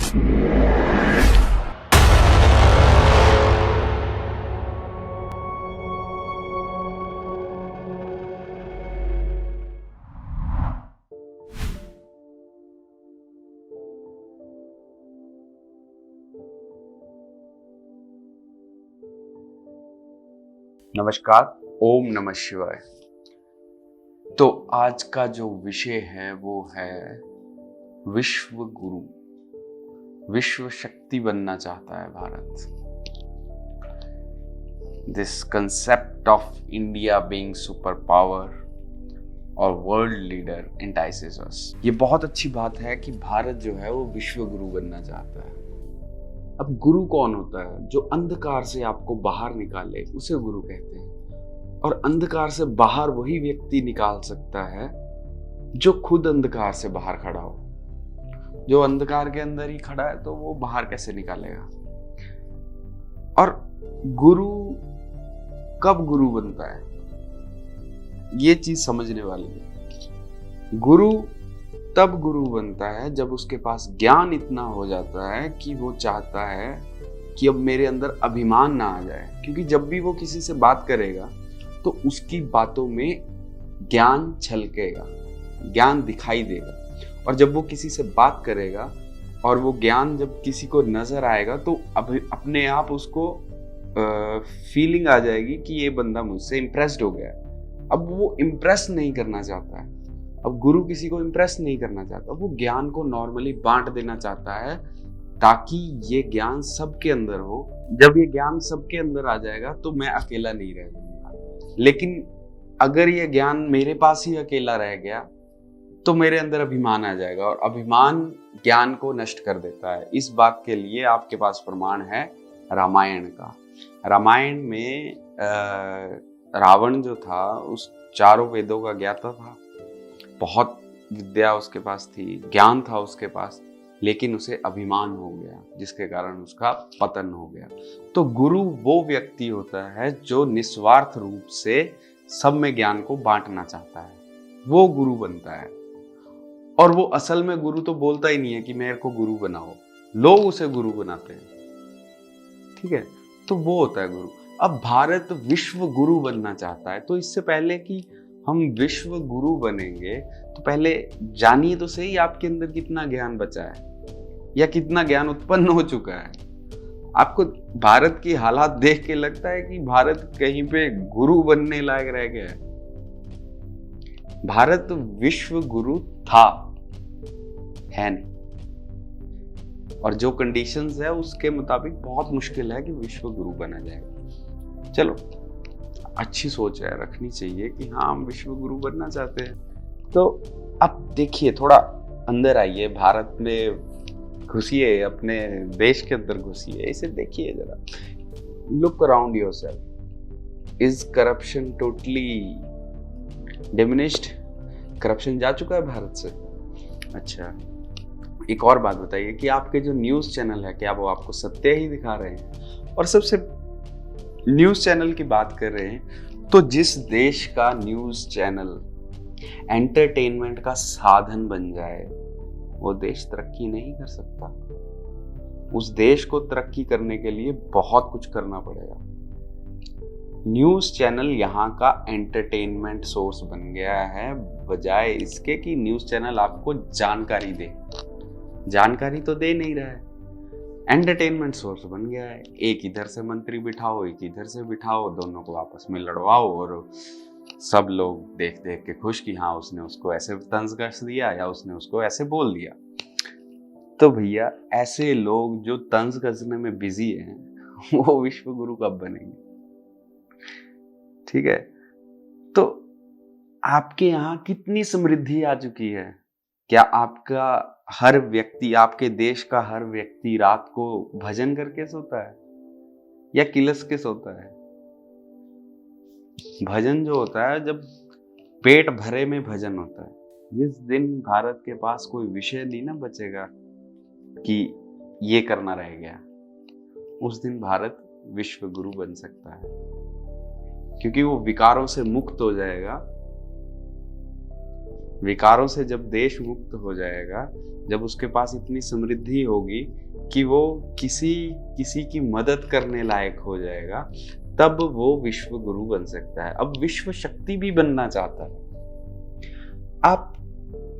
नमस्कार, ओम नमः शिवाय। तो आज का जो विषय है वो है विश्व गुरु। विश्व शक्ति बनना चाहता है Bharat. This concept of India being super power और वर्ल्ड लीडर एंटाइसेस अस। ये बहुत अच्छी बात है कि भारत जो है वो विश्व गुरु बनना चाहता है। अब गुरु कौन होता है? जो अंधकार से आपको बाहर निकाले उसे गुरु कहते हैं। और अंधकार से बाहर वही व्यक्ति निकाल सकता है जो खुद अंधकार से बाहर खड़ा हो। जो अंधकार के अंदर ही खड़ा है तो वो बाहर कैसे निकालेगा? और गुरु कब गुरु बनता है, ये चीज समझने वाली है। गुरु तब गुरु बनता है जब उसके पास ज्ञान इतना हो जाता है कि वो चाहता है कि अब मेरे अंदर अभिमान ना आ जाए। क्योंकि जब भी वो किसी से बात करेगा तो उसकी बातों में ज्ञान छलकेगा, ज्ञान दिखाई देगा। और जब वो किसी से बात करेगा और वो ज्ञान जब किसी को नजर आएगा तो अपने आप उसको फीलिंग आ जाएगी कि ये बंदा मुझसे इम्प्रेस्ड हो गया। अब वो इम्प्रेस नहीं करना चाहता है। अब गुरु किसी को इम्प्रेस नहीं करना चाहता, वो ज्ञान को नॉर्मली बांट देना चाहता है ताकि ये ज्ञान सबके अंदर हो। जब ये ज्ञान सबके अंदर आ जाएगा तो मैं अकेला नहीं रह जाऊंगा। लेकिन अगर ये ज्ञान मेरे पास ही अकेला रह गया तो मेरे अंदर अभिमान आ जाएगा, और अभिमान ज्ञान को नष्ट कर देता है। इस बात के लिए आपके पास प्रमाण है रामायण का। रामायण में रावण जो था उस चारों वेदों का ज्ञाता था, बहुत विद्या उसके पास थी, ज्ञान था उसके पास, लेकिन उसे अभिमान हो गया जिसके कारण उसका पतन हो गया। तो गुरु वो व्यक्ति होता है जो निस्वार्थ रूप से सब में ज्ञान को बांटना चाहता है, वो गुरु बनता है। और वो असल में गुरु तो बोलता ही नहीं है कि मेरे को गुरु बनाओ, लोग उसे गुरु बनाते हैं। ठीक है, तो वो होता है गुरु। अब भारत विश्व गुरु बनना चाहता है, तो इससे पहले कि हम विश्व गुरु बनेंगे तो पहले जानिए तो सही आपके अंदर कितना ज्ञान बचा है या कितना ज्ञान उत्पन्न हो चुका है। आपको भारत की हालात देख के लगता है कि भारत कहीं पे गुरु बनने लायक रह गया है? भारत विश्व गुरु था, है नहीं। और जो कंडीशंस है उसके मुताबिक बहुत मुश्किल है कि विश्व गुरु बना जाएगा। चलो, अच्छी सोच है, रखनी चाहिए कि हाँ हम विश्व गुरु बनना चाहते हैं। तो अब देखिए, थोड़ा अंदर आइए, भारत में घुसिए, अपने देश के अंदर घुसिए, इसे देखिए जरा। Look around yourself. Is corruption totally diminished? Corruption जा चुका है भारत से? अच्छा, एक और बात बताइए कि आपके जो न्यूज़ चैनल है, क्या वो आपको सत्य ही दिखा रहे हैं? और सबसे न्यूज़ चैनल की बात कर रहे हैं तो जिस देश का न्यूज़ चैनल एंटरटेनमेंट का साधन बन जाए वो देश तरक्की नहीं कर सकता। उस देश को तरक्की करने के लिए बहुत कुछ करना पड़ेगा। न्यूज़ चैनल यहाँ का एंटरटेनमेंट सोर्स बन गया है, बजाय इसके कि न्यूज़ चैनल आपको जानकारी दे। जानकारी तो दे नहीं रहा है, एंटरटेनमेंट सोर्स बन गया है। एक इधर से मंत्री बिठाओ, एक इधर से बिठाओ, दोनों को आपस में लड़वाओ और सब लोग देख देख के खुश कि हाँ उसने उसको ऐसे तंज कस दिया या उसने उसको ऐसे बोल दिया। तो भैया, ऐसे लोग जो तंज कसने में बिजी हैं वो विश्व गुरु कब बनेंगे? ठीक है, तो आपके यहाँ कितनी समृद्धि आ चुकी है? क्या आपका हर व्यक्ति, आपके देश का हर व्यक्ति रात को भजन करके सोता है या किलस के सोता है? भजन जो होता है जब पेट भरे में भजन होता है। जिस दिन भारत के पास कोई विषय नहीं ना बचेगा कि ये करना रह गया, उस दिन भारत विश्व गुरु बन सकता है, क्योंकि वो विकारों से मुक्त हो जाएगा विकारों से जब देश मुक्त हो जाएगा, जब उसके पास इतनी समृद्धि होगी कि वो किसी की मदद करने लायक हो जाएगा, तब वो विश्व गुरु बन सकता है। अब विश्व शक्ति भी बनना चाहता है। आप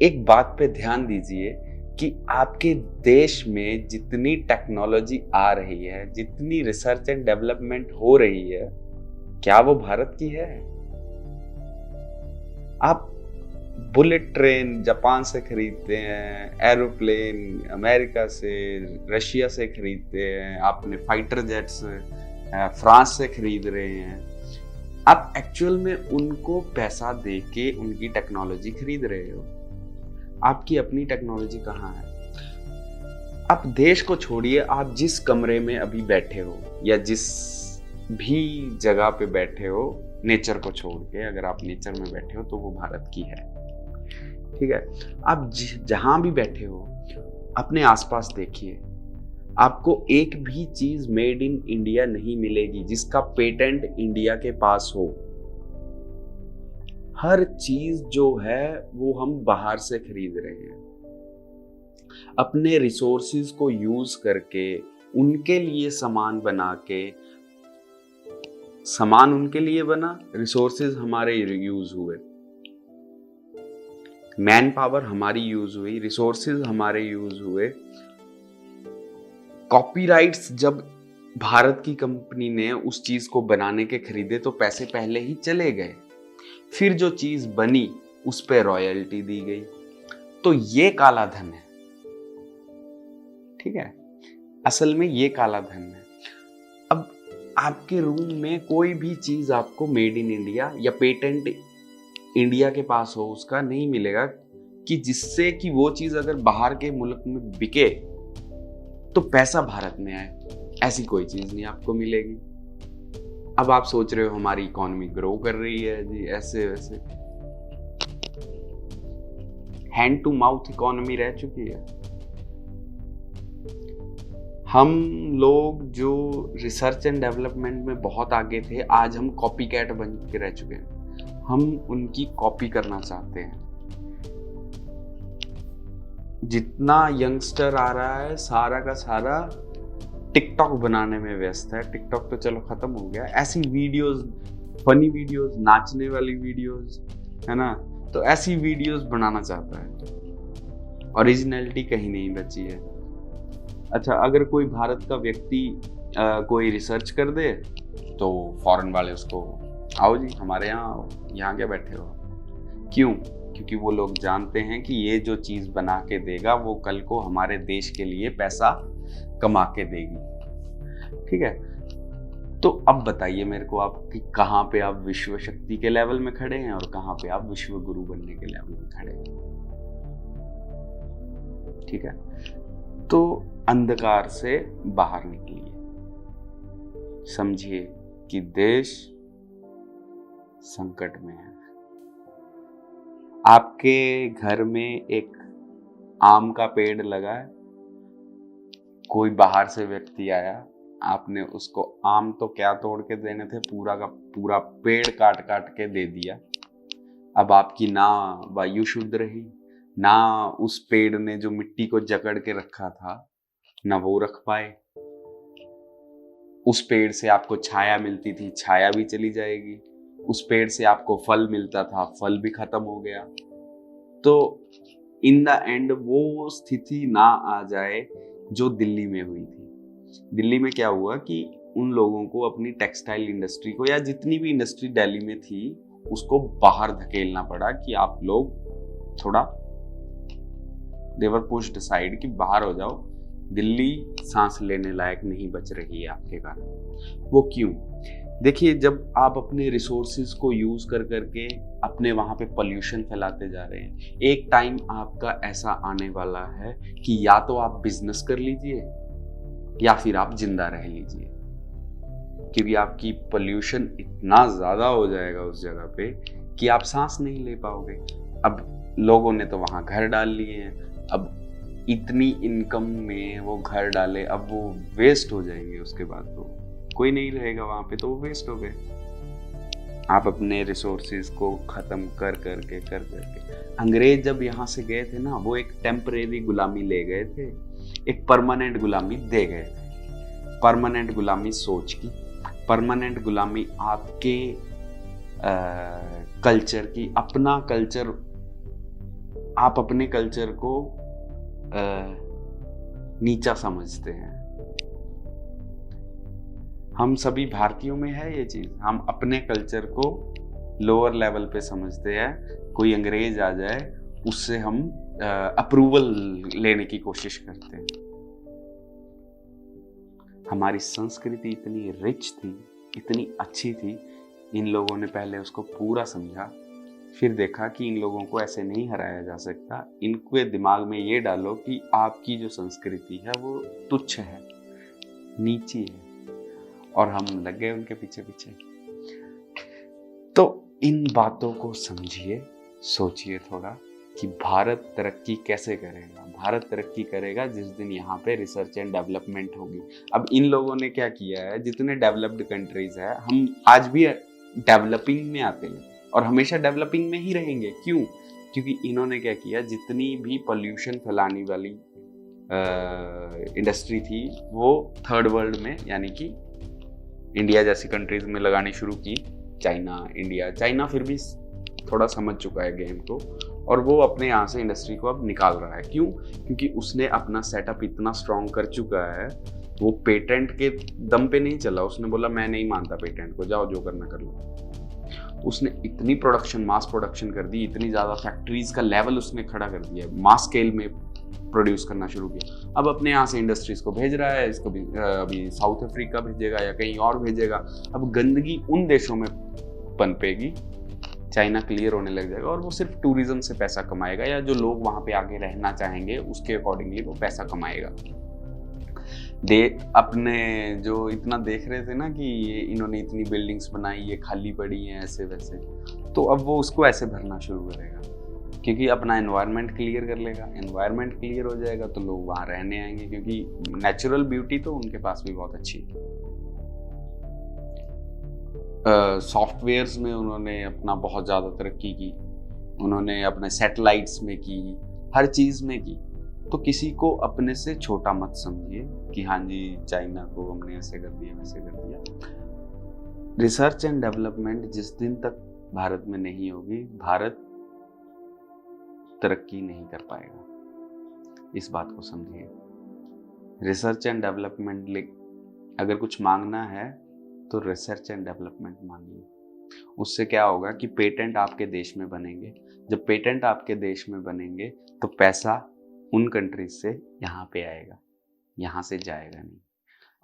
एक बात पे ध्यान दीजिए कि आपके देश में जितनी टेक्नोलॉजी आ रही है, जितनी रिसर्च एंड डेवलपमेंट हो रही है, क्या वो भारत की है? आप बुलेट ट्रेन जापान से खरीदते हैं, एरोप्लेन अमेरिका से, रशिया से खरीदते हैं, आपने फाइटर जेट्स फ्रांस से खरीद रहे हैं। आप एक्चुअल में उनको पैसा दे के उनकी टेक्नोलॉजी खरीद रहे हो। आपकी अपनी टेक्नोलॉजी कहाँ है? आप देश को छोड़िए, आप जिस कमरे में अभी बैठे हो या जिस भी जगह पे बैठे हो, नेचर को छोड़ के अगर आप नेचर में बैठे हो तो वो भारत की है। ठीक है, आप जहां भी बैठे हो अपने आसपास देखिए, आपको एक भी चीज मेड इन इंडिया नहीं मिलेगी जिसका पेटेंट इंडिया के पास हो। हर चीज जो है वो हम बाहर से खरीद रहे हैं। अपने रिसोर्सेज को यूज करके उनके लिए सामान बना के, सामान उनके लिए बना, रिसोर्सेज हमारे यूज हुए, मैन पावर हमारी यूज हुई, रिसोर्सेज हमारे यूज हुए। कॉपीराइट्स जब भारत की कंपनी ने उस चीज को बनाने के खरीदे तो पैसे पहले ही चले गए, फिर जो चीज बनी उस पे रॉयल्टी दी गई। तो ये काला धन है। ठीक है, असल में ये काला धन है। अब आपके रूम में कोई भी चीज आपको मेड इन इंडिया या पेटेंट इंडिया के पास हो उसका नहीं मिलेगा, कि जिससे कि वो चीज अगर बाहर के मुल्क में बिके तो पैसा भारत में आए। ऐसी कोई चीज नहीं आपको मिलेगी। अब आप सोच रहे हो हमारी इकोनॉमी ग्रो कर रही है जी, ऐसे वैसे। हैंड टू माउथ इकोनॉमी रह चुकी है। हम लोग जो रिसर्च एंड डेवलपमेंट में बहुत आगे थे, आज हम कॉपी कैट बन के रह चुके हैं। हम उनकी कॉपी करना चाहते हैं। जितना यंगस्टर आ रहा है सारा का सारा टिकटॉक बनाने में व्यस्त है। टिकटॉक तो चलो खत्म हो गया, ऐसी वीडियोस, फनी वीडियोस, नाचने वाली वीडियोस, है ना, तो ऐसी वीडियोस बनाना चाहता है। ओरिजिनलिटी कहीं नहीं बची है। अच्छा, अगर कोई भारत का व्यक्ति कोई रिसर्च कर दे तो फॉरेन वाले उसको, आओ जी हमारे यहाँ आओ, यहाँ क्या बैठे हो। क्यों? क्योंकि वो लोग जानते हैं कि ये जो चीज़ बना के देगा वो कल को हमारे देश के लिए पैसा कमा के देगी। ठीक है, तो अब बताइए मेरे को आप कि कहाँ पे आप विश्व शक्ति के लेवल में खड़े हैं और कहाँ पे आप विश्व गुरु बनने के लेवल में खड़े हैं। ठीक है, तो अंधकार से बाहर निकलिए, समझिए कि देश संकट में है। आपके घर में एक आम का पेड़ लगा है, कोई बाहर से व्यक्ति आया, आपने उसको आम तो क्या तोड़ के देने थे, पूरा का पूरा पेड़ काट काट के दे दिया। अब आपकी ना वायु शुद्ध रही, ना उस पेड़ ने जो मिट्टी को जकड़ के रखा था ना वो रख पाए। उस पेड़ से आपको छाया मिलती थी, छाया भी चली जाएगी। उस पेड़ से आपको फल मिलता था, फल भी खत्म हो गया। तो इन द एंड वो स्थिति ना आ जाए जो दिल्ली में हुई थी। दिल्ली में क्या हुआ कि उन लोगों को अपनी टेक्सटाइल इंडस्ट्री को, या जितनी भी इंडस्ट्री दिल्ली में थी, उसको बाहर धकेलना पड़ा कि आप लोग थोड़ा, देवर पुश्ड असाइड कि बाहर हो जाओ, दिल्ली सांस लेने लायक नहीं बच रही है आपके कारण। वो क्यों? देखिए, जब आप अपने रिसोर्सेज को यूज कर करके अपने वहां पे पोल्यूशन फैलाते जा रहे हैं, एक टाइम आपका ऐसा आने वाला है कि या तो आप बिजनेस कर लीजिए या फिर आप जिंदा रह लीजिए, क्योंकि आपकी पोल्यूशन इतना ज्यादा हो जाएगा उस जगह पे कि आप सांस नहीं ले पाओगे। अब लोगों ने तो वहां घर डाल लिए हैं, अब इतनी इनकम में वो घर डाले, अब वो वेस्ट हो जाएंगे। उसके बाद तो कोई नहीं रहेगा वहां पे, तो वो वेस्ट हो गए। आप अपने रिसोर्सेज को ख़त्म कर करके अंग्रेज जब यहाँ से गए थे ना, वो एक टेम्परेरी गुलामी ले गए थे, एक परमानेंट गुलामी दे गए थे। परमानेंट गुलामी सोच की, परमानेंट गुलामी आपके कल्चर की। अपना कल्चर, आप अपने कल्चर को नीचा समझते हैं। हम सभी भारतीयों में है ये चीज, हम अपने कल्चर को लोअर लेवल पे समझते हैं। कोई अंग्रेज आ जाए उससे हम अप्रूवल लेने की कोशिश करते हैं। हमारी संस्कृति इतनी रिच थी, इतनी अच्छी थी, इन लोगों ने पहले उसको पूरा समझा, फिर देखा कि इन लोगों को ऐसे नहीं हराया जा सकता। इनके दिमाग में ये डालो कि आपकी जो संस्कृति है वो तुच्छ है, नीची है, और हम लग गए उनके पीछे पीछे। तो इन बातों को समझिए, सोचिए थोड़ा कि भारत तरक्की कैसे करेगा। भारत तरक्की करेगा जिस दिन यहाँ पे रिसर्च एंड डेवलपमेंट होगी। अब इन लोगों ने क्या किया है, जितने डेवलप्ड कंट्रीज है, हम आज भी डेवलपिंग में आते हैं और हमेशा डेवलपिंग में ही रहेंगे। क्यों? क्योंकि इन्होंने क्या किया, जितनी भी पोल्यूशन फैलाने वाली इंडस्ट्री थी वो थर्ड वर्ल्ड में, यानी कि इंडिया जैसी कंट्रीज में लगानी शुरू की। चाइना फिर भी थोड़ा समझ चुका है गेम को, और वो अपने यहाँ से इंडस्ट्री को अब निकाल रहा है। क्यों? क्योंकि उसने अपना सेटअप इतना स्ट्रॉन्ग कर चुका है, वो पेटेंट के दम पे नहीं चला। उसने बोला मैं नहीं मानता पेटेंट को, जाओ जो करना कर लो। उसने इतनी प्रोडक्शन, मास प्रोडक्शन कर दी, इतनी ज़्यादा फैक्ट्रीज का लेवल उसने खड़ा कर दिया, मास स्केल में प्रोड्यूस करना शुरू किया। अब अपने यहाँ से इंडस्ट्रीज को भेज रहा है, इसको भी अभी साउथ अफ्रीका भेजेगा या कहीं और भेजेगा। अब गंदगी उन देशों में पनपेगी, चाइना क्लियर होने लग जाएगा, और वो सिर्फ टूरिज्म से पैसा कमाएगा, या जो लोग वहाँ पे आके रहना चाहेंगे उसके अकॉर्डिंगली वो पैसा कमाएगा। अपने जो इतना देख रहे थे ना कि ये इन्होंने इतनी बिल्डिंग्स बनाई, ये खाली पड़ी हैं ऐसे वैसे, तो अब वो उसको ऐसे भरना शुरू करेगा, क्योंकि अपना एनवायरनमेंट क्लियर कर लेगा। एनवायरनमेंट क्लियर हो जाएगा तो लोग वहाँ रहने आएंगे, क्योंकि नेचुरल ब्यूटी तो उनके पास भी बहुत अच्छी है। सॉफ्टवेयर्स में उन्होंने अपना बहुत ज़्यादा तरक्की की, उन्होंने अपने सैटेलाइट्स में की, हर चीज़ में की। तो किसी को अपने से छोटा मत समझिए कि हाँ जी चाइना को हमने ऐसे कर दिया वैसे कर दिया। रिसर्च एंड डेवलपमेंट जिस दिन तक भारत में नहीं होगी, भारत तरक्की नहीं कर पाएगा। इस बात को समझिए। रिसर्च एंड डेवलपमेंट अगर कुछ मांगना है तो रिसर्च एंड डेवलपमेंट मांगिए। उससे क्या होगा कि पेटेंट आपके देश में बनेंगे। जब पेटेंट आपके देश में बनेंगे तो पैसा उन कंट्रीज से यहाँ पे आएगा, यहाँ से जाएगा नहीं।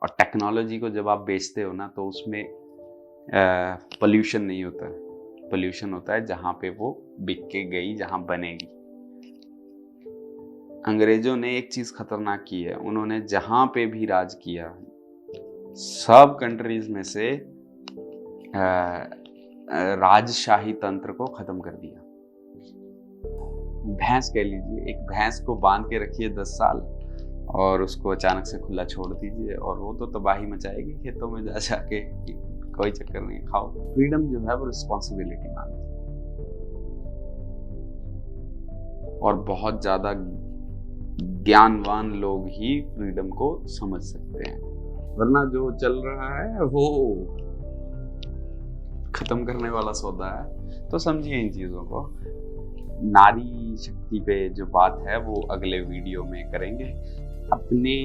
और टेक्नोलॉजी को जब आप बेचते हो ना, तो उसमें पोल्यूशन नहीं होता है। पोल्यूशन होता है जहाँ पे वो बिक के गई, जहाँ बनेगी। अंग्रेजों ने एक चीज खतरनाक की है, उन्होंने जहाँ पे भी राज किया, सब कंट्रीज में से राजशाही तंत्र को खत्म कर दिया। भैंस कह लीजिए, एक भैंस को बांध के रखिए 10 साल और उसको अचानक से खुला छोड़ दीजिए और वो तो तबाही मचाएगी खेतों में जा जाके, कोई चक्कर नहीं, खाओ। फ्रीडम जो है वो रिस्पॉन्सिबिलिटी मांगती है, और बहुत ज्यादा ज्ञानवान लोग ही फ्रीडम को समझ सकते हैं, वरना जो चल रहा है वो खत्म करने वाला सौदा है। तो समझिए इन चीजों को। नारी शक्ति पे जो बात है वो अगले वीडियो में करेंगे। अपने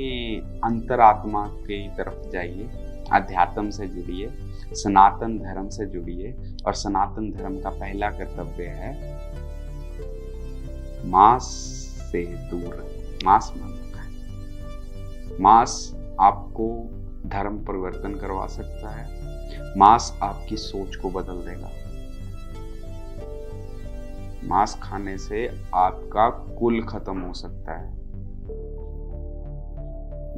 अंतरात्मा की तरफ जाइए, अध्यात्म से जुड़िए, सनातन धर्म से जुड़िए, और सनातन धर्म का पहला कर्तव्य है मांस से दूर रहिए। मांस मत खाएं। मांस आपको धर्म परिवर्तन करवा सकता है, मांस आपकी सोच को बदल देगा। मांस खाने से आपका कुल खत्म हो सकता है,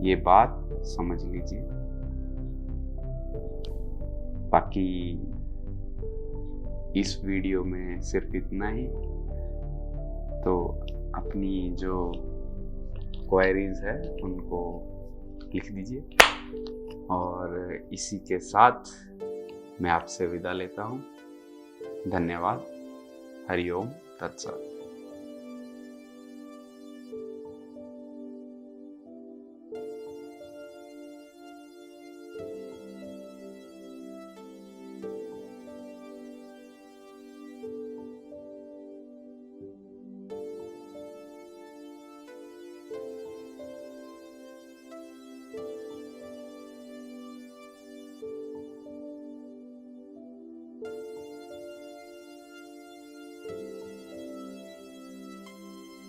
ये बात समझ लीजिए। बाकी इस वीडियो में सिर्फ इतना ही। तो अपनी जो क्वेरीज है उनको लिख दीजिए, और इसी के साथ मैं आपसे विदा लेता हूँ। धन्यवाद। हरिओम तत्सत।